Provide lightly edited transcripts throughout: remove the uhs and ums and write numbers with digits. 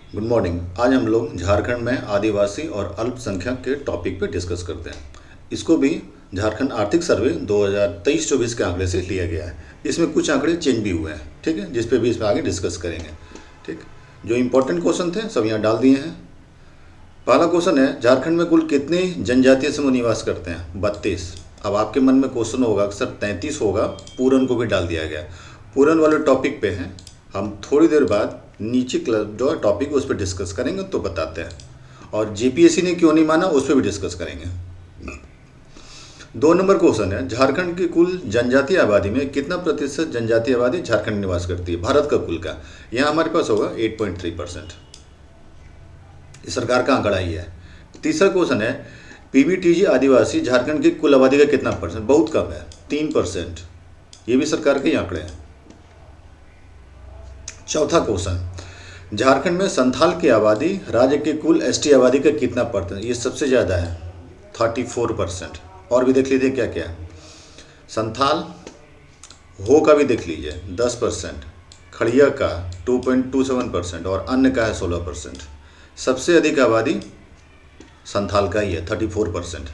Good morning. आज हम लोग झारखंड में आदिवासी और अल्पसंख्यक के टॉपिक पे डिस्कस करते हैं। इसको भी झारखंड आर्थिक सर्वे 2023-24 के आंकड़े से लिया गया है। इसमें कुछ आंकड़े चेंज भी हुए हैं, ठीक है, जिस पे भी इसमें आगे डिस्कस करेंगे। ठीक, जो इंपॉर्टेंट क्वेश्चन थे सब यहाँ डाल दिए हैं। पहला क्वेश्चन है, झारखंड में कुल कितने जनजातीय समूह निवास करते हैं? 32। अब आपके मन में क्वेश्चन होगा कि सर 33 होगा, पूरन को भी डाल दिया गया। पूरन वाले टॉपिक पे हैं, हम थोड़ी देर बाद नीचे जो है टॉपिक उस पर डिस्कस करेंगे तो बताते हैं। और जेपीएससी ने क्यों नहीं माना उस पर भी डिस्कस करेंगे। 2 नंबर क्वेश्चन है, झारखंड की कुल जनजातीय आबादी में कितना प्रतिशत जनजातीय आबादी झारखंड में निवास करती है भारत का कुल का? यहाँ हमारे पास होगा 8.3%। सरकार का आंकड़ा ही है। तीसरा क्वेश्चन है, पीबीटीजी आदिवासी झारखंड की कुल आबादी का कितना परसेंट? बहुत कम है, 3%। ये भी सरकार के ही आंकड़े हैं। चौथा क्वेश्चन, झारखंड में संथाल की आबादी राज्य की कुल एसटी आबादी का कितना परसेंट? ये सबसे ज़्यादा है, 34%। और भी देख लीजिए क्या क्या है। संथाल हो का भी देख लीजिए 10%, खड़िया का 2.27% और अन्य का है 16%। सबसे अधिक आबादी संथाल का ही है, 34%।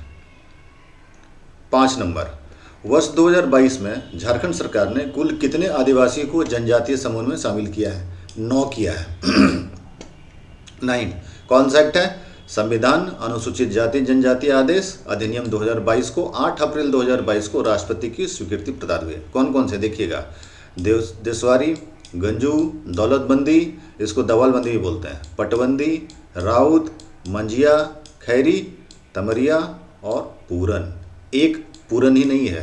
5 नंबर, वर्ष 2022 में झारखंड सरकार ने कुल कितने आदिवासियों को जनजातीय समूह में शामिल किया है? 9 किया है। 9। कौन सा एक्ट है? संविधान अनुसूचित जाति जनजाति आदेश अधिनियम 2022 को 8 अप्रैल 2022 को राष्ट्रपति की स्वीकृति प्रदान हुई। कौन कौन से देखिएगा, देशवारी, गंजू, दौलतबंदी, इसको दवालबंदी भी बोलते हैं, पटबंदी, राउत, मंजिया, खैरी, तमरिया और पूरन। एक पूरन ही नहीं है,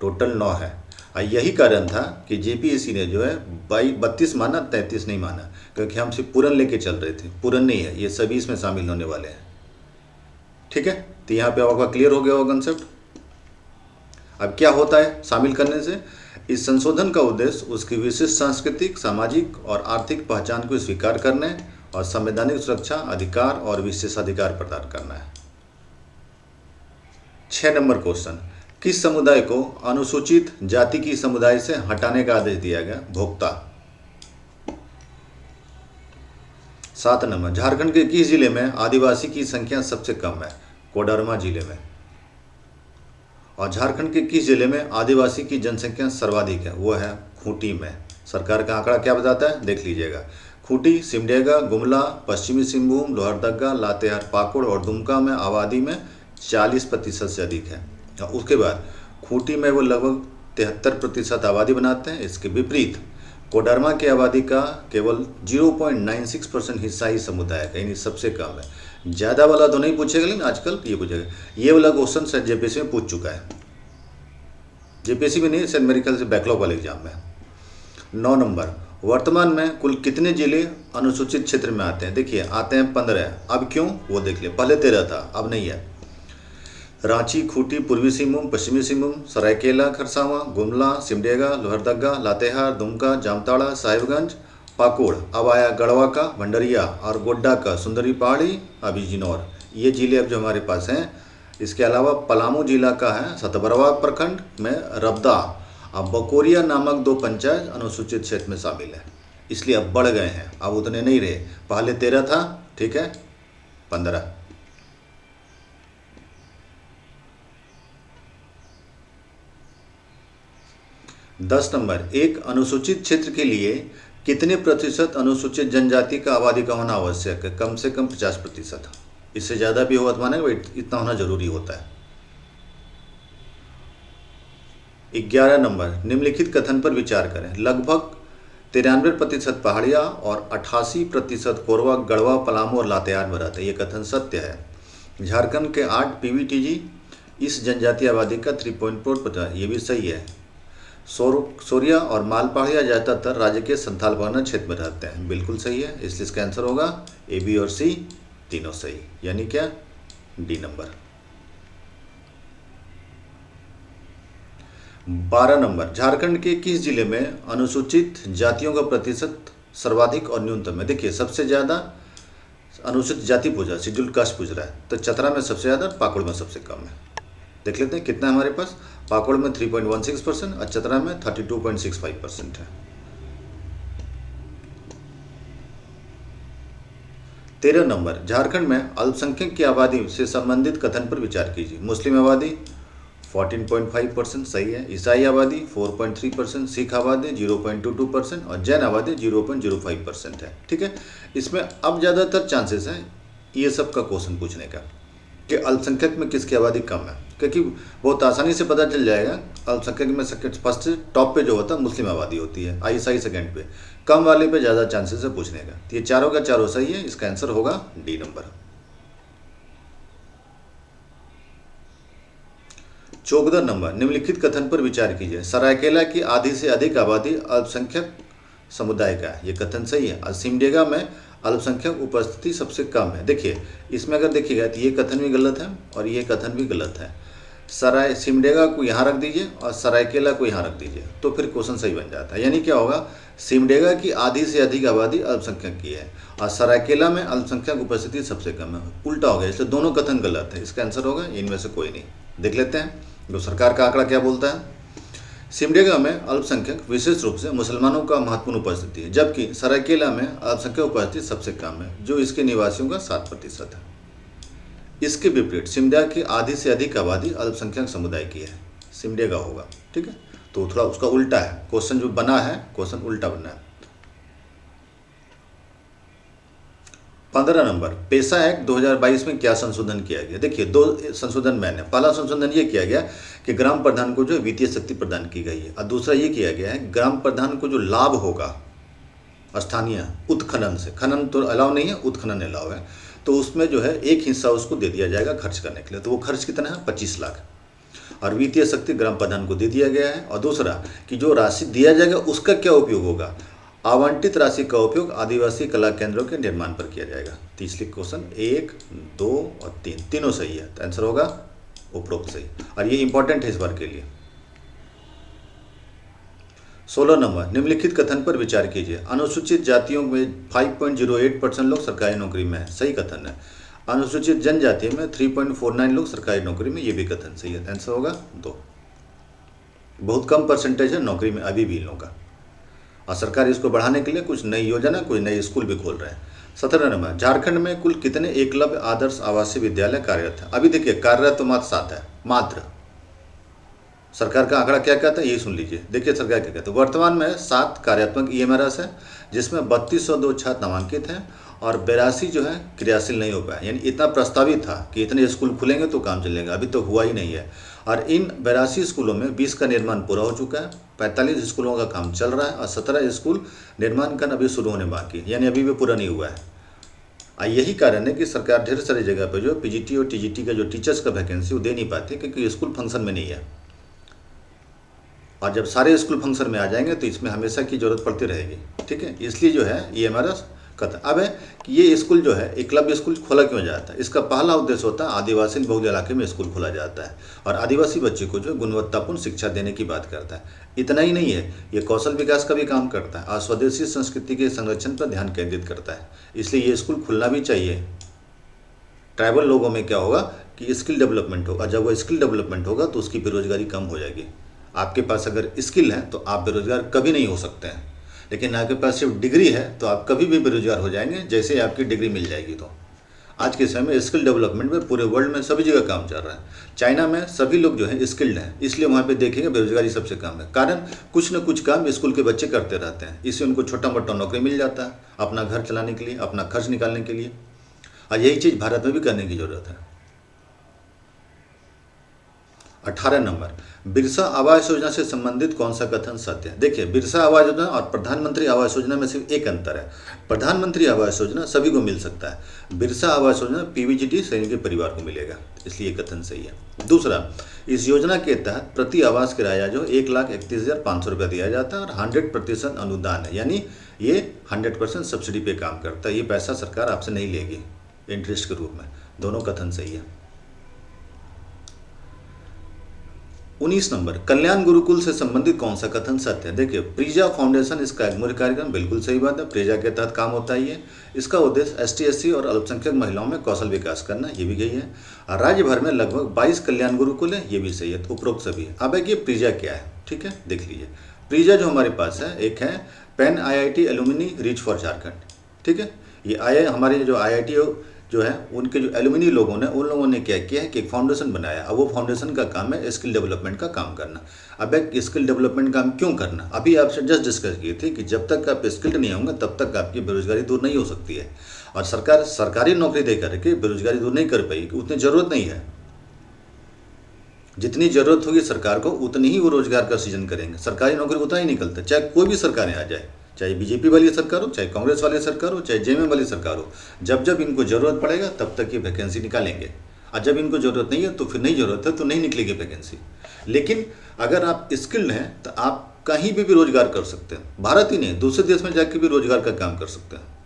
टोटल 9 है। और यही कारण था कि जेपीएससी ने जो है 32 माना, 33 नहीं माना, क्योंकि हम सिर्फ पूरन लेके चल रहे थे। पूरन नहीं है, ये सभी इसमें शामिल होने वाले हैं। ठीक है, तो यहाँ पे आपका क्लियर हो गया होगा कंसेप्ट। अब क्या होता है शामिल करने से? इस संशोधन का उद्देश्य उसकी विशिष्ट सांस्कृतिक, सामाजिक और आर्थिक पहचान को स्वीकार करने और संवैधानिक सुरक्षा, अधिकार और विशेषाधिकार प्रदान करना है। 6 नंबर क्वेश्चन, किस समुदाय को अनुसूचित जाति की समुदाय से हटाने का आदेश दिया गया? भोक्ता। 7 नंबर, झारखंड के किस जिले में आदिवासी की संख्या सबसे कम है? कोडरमा जिले में। और झारखंड के किस जिले में आदिवासी की जनसंख्या सर्वाधिक है? वो है खूंटी में। सरकार का आंकड़ा क्या बताता है, देख लीजिएगा। खूंटी, सिमडेगा, गुमला, पश्चिमी सिंहभूम, लोहरदगा, लातेहार, पाकुड़ और दुमका में आबादी में 40% से अधिक है। और उसके बाद खूंटी में वो लगभग 73% आबादी बनाते हैं। इसके विपरीत कोडरमा की आबादी का केवल 0.96% हिस्सा ही समुदाय का, यानी सबसे कम है। ज़्यादा वाला तो नहीं पूछेगा, लेकिन आजकल ये पूछेगा। ये वाला क्वेश्चन शायद जेपीएससी में पूछ चुका है, जेपीएससी में नहीं, शायद मेरे ख्याल से बैकलॉग वाले एग्जाम में। 9 नंबर, वर्तमान में कुल कितने जिले अनुसूचित क्षेत्र में आते हैं? देखिए आते हैं 15। अब क्यों वो देख ले, पहले 13 था, अब नहीं है। रांची, खूंटी, पूर्वी सिंहभूम, पश्चिमी सिंहभूम, सरायकेला खरसावां, गुमला, सिमडेगा, लोहरदगा, लातेहार, दुमका, जामताड़ा, साहिबगंज, पाकुड़। अब आया गढ़वा का, भंडरिया और गोड्डा का, सुंदरी पहाड़ी, अभिजिनौर। ये जिले अब जो हमारे पास हैं। इसके अलावा पलामू जिला का है सतबरवा प्रखंड में रबदा। अब बकोरिया नामक 2 पंचायत अनुसूचित क्षेत्र में शामिल है, इसलिए अब बढ़ गए हैं, अब उतने नहीं रहे। पहले 13 था, ठीक है, 15। 10 नंबर, एक अनुसूचित क्षेत्र के लिए कितने प्रतिशत अनुसूचित जनजाति का आबादी का होना आवश्यक है? कम से कम 50%। इससे ज़्यादा भी हो तो माने इतना होना जरूरी होता है। 11 नंबर, निम्नलिखित कथन पर विचार करें। लगभग 93% पहाड़िया और 88% कोरवा, गढ़वा, पलामू और लातेहार में रहते हैं। ये कथन सत्य है। झारखंड के 8 पीबीटीजी इस जनजातीय आबादी का 3.4%, ये भी सही है। सोरिया और मालपहाड़िया ज़्यादातर राज्य के संथाल परगना क्षेत्र में रहते हैं, बिल्कुल सही है। इसलिए इसका आंसर होगा ए, बी और सी तीनों सही, यानी क्या, डी नंबर। 12 नंबर, झारखंड के किस जिले में अनुसूचित जातियों का प्रतिशत सर्वाधिक और न्यूनतम है? देखिए सबसे ज़्यादा अनुसूचित जाति पूछ रहा है, शेड्यूल्ड कास्ट पूछ रहा है, तो चतरा में सबसे ज़्यादा, पाकुड़ में सबसे कम है। देख लेते हैं कितना है हमारे पास। पाकुड़ में 3.16% और चतरा में 32.65% है। 13 नंबर, झारखंड में अल्पसंख्यक की आबादी से संबंधित कथन पर विचार कीजिए। मुस्लिम आबादी 14.5% सही है, ईसाई आबादी 4.3%, सिख आबादी 0.22% और जैन आबादी 0.05% है। ठीक है, इसमें अब ज़्यादातर चांसेस हैं ये सब का क्वेश्चन पूछने का कि अल्पसंख्यक में किसकी आबादी कम है, क्योंकि बहुत आसानी से पता चल जाएगा। अल्पसंख्यक में फर्स्ट टॉप पे जो होता है मुस्लिम आबादी होती है, ईसाई सेकंड पे, कम वाले पे ज़्यादा चांसेस है पूछने का। तो ये चारों का चारों सही है, इसका आंसर होगा डी नंबर। 14 नंबर, निम्नलिखित कथन पर विचार कीजिए। सरायकेला की आधी से अधिक आबादी अल्पसंख्यक समुदाय का है, ये कथन सही है। और सिमडेगा में अल्पसंख्यक उपस्थिति सबसे कम है। देखिए, इसमें अगर देखिएगा तो ये कथन भी गलत है और ये कथन भी गलत है। सिमडेगा को यहाँ रख दीजिए और सरायकेला को यहाँ रख दीजिए, तो फिर क्वेश्चन सही बन जाता है। यानी क्या होगा, सिमडेगा की आधी से अधिक आबादी अल्पसंख्यक की है और सरायकेला में अल्पसंख्यक उपस्थिति सबसे कम है। उल्टा हो गया, इसलिए दोनों कथन गलत है। इसका आंसर होगा इनमें से कोई नहीं। देख लेते हैं जो सरकार का आंकड़ा क्या बोलता है। सिमडेगा में अल्पसंख्यक विशेष रूप से मुसलमानों का महत्वपूर्ण उपस्थिति है, जबकि सरायकेला में अल्पसंख्यक उपस्थिति सबसे कम है, जो इसके निवासियों का 7% है। इसके विपरीत सिमडेगा की आधी से अधिक आबादी अल्पसंख्यक समुदाय की है, सिमडेगा होगा। ठीक है, तो थोड़ा उसका उल्टा है क्वेश्चन जो बना है, क्वेश्चन उल्टा बना है। 15 नंबर, पेशा एक्ट 2022 में क्या संशोधन किया गया। देखिए, दो संशोधन मैंने, पहला संशोधन ये किया गया कि ग्राम प्रधान को जो वित्तीय शक्ति प्रदान की गई है, और दूसरा ये किया गया है ग्राम प्रधान को जो लाभ होगा स्थानीय उत्खनन से, खनन तो अलाउ नहीं है, उत्खनन अलाउ है, तो उसमें जो है एक हिस्सा उसको दे दिया जाएगा खर्च करने के लिए। तो वो खर्च कितना है, 25 लाख, और वित्तीय शक्ति ग्राम प्रधान को दे दिया गया है। और दूसरा कि जो राशि दिया जाएगा उसका क्या उपयोग होगा, आवंटित राशि का उपयोग आदिवासी कला केंद्रों के निर्माण पर किया जाएगा। तो इसलिए क्वेश्चन 1, 2 और 3 तीनों सही है, तो आंसर होगा उपरोक्त सही, और ये इंपॉर्टेंट है इस बार के लिए। 16 नंबर, निम्नलिखित कथन पर विचार कीजिए। अनुसूचित जातियों में 5.08% लोग सरकारी नौकरी में है, सही कथन है। अनुसूचित जनजाति में 3.49 लोग सरकारी नौकरी में, ये भी कथन सही है, आंसर होगा 2। बहुत कम परसेंटेज है नौकरी में अभी भी इन लोगों का, और सरकार इसको बढ़ाने के लिए कुछ नई योजना, कुछ नए स्कूल भी खोल रहे हैं। 17 नंबर, झारखंड में कुल कितने एकलव्य आदर्श आवासीय विद्यालय कार्यरत है। अभी देखिए, कार्यरत तो मात्र 7 है, मात्र। सरकार का आंकड़ा क्या कहता है ये सुन लीजिए। देखिए सरकार क्या कहता है, वर्तमान में 7 कार्यात्मक EMRS है, जिसमें 3202 छात्र नामांकित हैं और 82 जो है क्रियाशील नहीं हो पाए। यानी इतना प्रस्तावित था कि इतने स्कूल खुलेंगे तो काम चलेगा, अभी तो हुआ ही नहीं है। और इन 82 स्कूलों में 20 का निर्माण पूरा हो चुका है, 45 स्कूलों का काम चल रहा है और 17 स्कूल निर्माण का अभी शुरू होने बाकी है, यानी अभी भी पूरा नहीं हुआ है। यही कारण है कि सरकार ढेर सारी जगह पर जो PGT और TGT का जो टीचर्स का वैकेंसी वो दे नहीं पाती, क्योंकि स्कूल फंक्शन में नहीं है। और जब सारे स्कूल फंक्शन में आ जाएंगे तो इसमें हमेशा की जरूरत पड़ती रहेगी। ठीक है, इसलिए जो है ये हमारा कथन अब है कि ये स्कूल जो है एकलव्य स्कूल खोला क्यों जाता है। इसका पहला उद्देश्य होता है आदिवासी बहुल इलाके में स्कूल खोला जाता है और आदिवासी बच्चे को जो गुणवत्तापूर्ण शिक्षा देने की बात करता है। इतना ही नहीं है, ये कौशल विकास का भी काम करता है और स्वदेशी संस्कृति के संरक्षण पर ध्यान केंद्रित करता है। इसलिए ये स्कूल खुलना भी चाहिए। ट्राइबल लोगों में क्या होगा कि स्किल डेवलपमेंट होगा, जब वो स्किल डेवलपमेंट होगा तो उसकी बेरोजगारी कम हो जाएगी। आपके पास अगर स्किल है तो आप बेरोजगार कभी नहीं हो सकते हैं, लेकिन आपके पास सिर्फ डिग्री है तो आप कभी भी बेरोजगार हो जाएंगे जैसे ही आपकी डिग्री मिल जाएगी। तो आज के समय में स्किल डेवलपमेंट में पूरे वर्ल्ड में सभी जगह काम चल रहा है। चाइना में सभी लोग जो है स्किल्ड हैं, इसलिए वहाँ पे देखेंगे बेरोजगारी सबसे कम है। कारण कुछ न कुछ काम स्कूल के बच्चे करते रहते हैं, इससे उनको छोटा मोटा नौकरी मिल जाता है अपना घर चलाने के लिए, अपना खर्च निकालने के लिए। और यही चीज़ भारत में भी करने की जरूरत है। 18 नंबर, बिरसा आवास योजना से संबंधित कौन सा कथन सत्य है। देखिए, बिरसा आवास योजना और प्रधानमंत्री आवास योजना में सिर्फ एक अंतर है। प्रधानमंत्री आवास योजना सभी को मिल सकता है, बिरसा आवास योजना PVGT श्रेणी के परिवार को मिलेगा, इसलिए कथन सही है। दूसरा, इस योजना के तहत प्रति आवास किराया जो 1,31,500 रुपया दिया जाता है और 100% अनुदान है, यानी ये 100% सब्सिडी पे काम करता है। ये पैसा सरकार आपसे नहीं लेगी इंटरेस्ट के रूप में। दोनों कथन सही है। 19 नंबर, कल्याण गुरुकुल से संबंधित कौन सा कथन सत्य है। देखिए, प्रीजा फाउंडेशन इसका एक मूल कार्यक्रम, बिल्कुल सही बात है, प्रीजा के तहत काम होता है ये। इसका उद्देश्य ST/SC और अल्पसंख्यक महिलाओं में कौशल विकास करना, ये भी गई है। और राज्य भर में लगभग 22 कल्याण गुरुकुल है, ये भी सही है, उपरोक्त सभी है। अब ये प्रीजा क्या है, ठीक है, देख लीजिए। प्रीजा जो हमारे पास है, एक है pan IIT alumni reach for Jharkhand, ठीक है। ये हमारे जो IIT जो है उनके जो एलुमनी लोगों ने उन लोगों ने क्या किया है कि एक फाउंडेशन बनाया। अब वो फाउंडेशन का काम है स्किल डेवलपमेंट का काम करना। अब एक स्किल डेवलपमेंट काम क्यों करना, अभी आपसे जस्ट डिस्कस किए थे कि जब तक आप स्किल्ड नहीं होंगे तब तक आपकी बेरोजगारी दूर नहीं हो सकती है। और सरकार सरकारी नौकरी दे करके बेरोजगारी दूर नहीं कर पाएगी, उतनी ज़रूरत नहीं है। जितनी ज़रूरत होगी सरकार को उतनी ही वो रोजगार का सृजन करेंगे। सरकारी नौकरी उतना ही निकलता है, चाहे कोई भी सरकारें आ जाए, चाहे बीजेपी वाली सरकार हो, चाहे कांग्रेस वाली सरकार हो, चाहे जेएमएम वाली सरकार हो। जब जब इनको ज़रूरत पड़ेगा तब तक ये वैकेंसी निकालेंगे, और जब इनको ज़रूरत नहीं है तो फिर नहीं ज़रूरत है तो नहीं निकलेगी वैकेंसी। लेकिन अगर आप स्किल्ड हैं तो आप कहीं भी रोजगार कर सकते हैं, भारत ही नहीं दूसरे देश में जाके भी रोजगार का काम कर सकते हैं।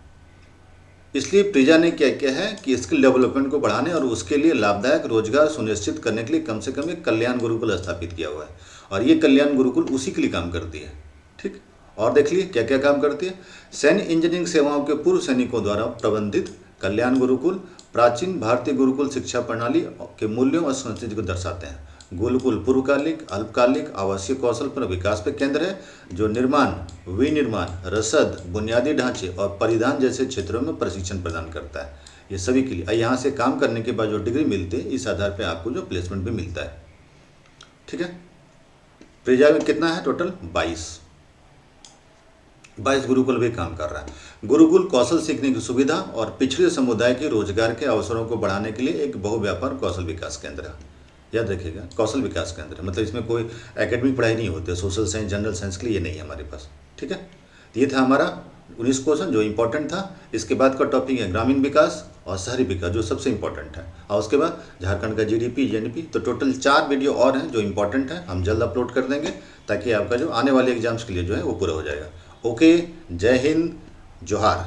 इसलिए प्रिजा ने क्या किया है कि स्किल डेवलपमेंट को बढ़ाने और उसके लिए लाभदायक रोजगार सुनिश्चित करने के लिए कम से कम एक कल्याण गुरुकुल स्थापित किया हुआ है। और ये कल्याण गुरुकुल उसी के लिए काम करती है। ठीक, और देख लिए क्या क्या काम करती है। सैन्य इंजीनियरिंग सेवाओं के पूर्व सैनिकों द्वारा प्रबंधित कल्याण गुरुकुल प्राचीन भारतीय गुरुकुल शिक्षा प्रणाली के मूल्यों और संस्कृति को दर्शाते हैं। गुरुकुल पूर्वकालिक अल्पकालिक आवासीय कौशल पर विकास पे केंद्र है, जो निर्माण, विनिर्माण, रसद, बुनियादी ढांचे और परिधान जैसे क्षेत्रों में प्रशिक्षण प्रदान करता है। ये सभी के लिए यहाँ से काम करने के बाद जो डिग्री मिलती है इस आधार पर आपको जो प्लेसमेंट भी मिलता है। ठीक है, प्रिजा में कितना है टोटल 22 गुरुकुल भी काम कर रहा है। गुरुकुल कौशल सीखने की सुविधा और पिछड़े समुदाय के रोजगार के अवसरों को बढ़ाने के लिए एक बहुव्यापार कौशल विकास केंद्र है। याद रखिएगा, कौशल विकास केंद्र है, मतलब इसमें कोई एकेडमिक पढ़ाई नहीं होती है, सोशल साइंस जनरल साइंस के लिए ये नहीं है हमारे पास। ठीक है, ये था हमारा 19 क्वेश्चन जो इंपॉर्टेंट था। इसके बाद का टॉपिक है ग्रामीण विकास और शहरी विकास जो सबसे इंपॉर्टेंट है, और उसके बाद झारखंड का जीडीपी जीएनपी। तो टोटल 4 वीडियो और हैं जो इंपॉर्टेंट है, हम जल्द अपलोड कर देंगे ताकि आपका जो आने वाले एग्जाम्स के लिए जो है वो पूरा हो जाएगा। ओके, जय हिंद, जोहार।